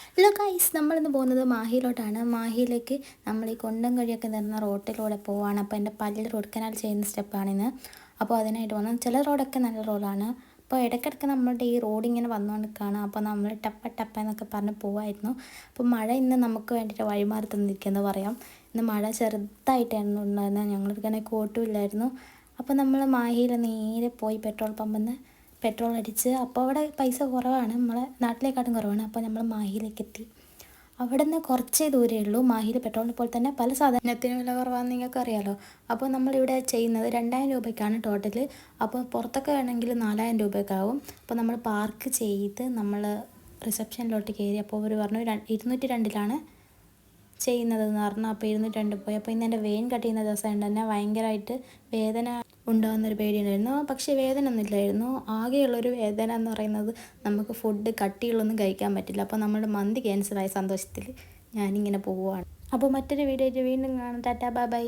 Hello guys, നമ്മളിന്ന് പോകുന്നത് മാഹിയിലോട്ടാണ്. മാഹിയിലേക്ക് നമ്മൾ ഈ കൊണ്ടം കഴിയൊക്കെ നിന്ന റോട്ടിലൂടെ പോവാണ്. അപ്പോൾ എൻ്റെ പല്ലിൽ റൂട്ട് കനാൽ ചെയ്യുന്ന സ്റ്റെപ്പാണിന്ന്. അപ്പോൾ അതിനായിട്ട് വന്നു. ചില റോഡൊക്കെ നല്ല റോഡാണ്. അപ്പോൾ ഇടയ്ക്കിടയ്ക്ക് നമ്മളുടെ ഈ റോഡ് ഇങ്ങനെ വന്നുകൊണ്ട് കാണാം. അപ്പോൾ നമ്മൾ ടപ്പ ടപ്പ എന്നൊക്കെ പറഞ്ഞ് പോവായിരുന്നു. അപ്പോൾ മഴ ഇന്ന് നമുക്ക് വേണ്ടിയിട്ട് വഴിമാറി തന്നിരിക്കുന്നത് പറയാം. ഇന്ന് മഴ ചെറുതായിട്ടായിരുന്നു ഉണ്ടായിരുന്നത്. ഞങ്ങൾക്കിങ്ങനെ കോട്ടും ഇല്ലായിരുന്നു. അപ്പോൾ നമ്മൾ മാഹിയിൽ നേരെ പോയി പെട്രോൾ പമ്പിൽ നിന്ന് പെട്രോൾ അടിച്ച്. അപ്പോൾ അവിടെ പൈസ കുറവാണ്, നമ്മളെ നാട്ടിലേക്കാട്ടും കുറവാണ്. അപ്പോൾ നമ്മൾ മാഹിയിലേക്ക് എത്തി. അവിടെ നിന്ന് കുറച്ചേ ദൂരമേ ഉള്ളൂ. മാഹിയിൽ പെട്രോളിനെ പോലെ തന്നെ പല സാധനത്തിനും വില കുറവാണെന്ന് നിങ്ങൾക്ക് അറിയാമല്ലോ. അപ്പോൾ നമ്മളിവിടെ ചെയ്യുന്നത് 2000 രൂപയ്ക്കാണ് ടോട്ടൽ. അപ്പോൾ പുറത്തൊക്കെ വേണമെങ്കിൽ 4000 രൂപയൊക്കെ ആവും. അപ്പോൾ നമ്മൾ പാർക്ക് ചെയ്ത് നമ്മൾ റിസപ്ഷനിലോട്ട് കയറി. അപ്പോൾ അവർ പറഞ്ഞു 202-ലാണ് ചെയ്യുന്നതെന്ന് പറഞ്ഞു. അപ്പോൾ 202 പോയി. അപ്പോൾ ഇന്ന് എൻ്റെ വെയിൻ കട്ട് ചെയ്യുന്ന ദിവസമായിട്ട് തന്നെ ഭയങ്കരമായിട്ട് വേദന ഉണ്ടാകുന്നൊരു പേടിയുണ്ടായിരുന്നു. പക്ഷേ വേദന ഒന്നുമില്ലായിരുന്നു. ആകെയുള്ളൊരു വേദന എന്ന് പറയുന്നത് നമുക്ക് ഫുഡ് കട്ടിയുള്ളൊന്നും കഴിക്കാൻ പറ്റില്ല. അപ്പോൾ നമ്മുടെ മന്തി ക്യാൻസലായ സന്തോഷത്തിൽ ഞാനിങ്ങനെ പോവുകയാണ്. അപ്പോൾ മറ്റൊരു വീഡിയോ വീണ്ടും കാണാം. Tata, bye bye.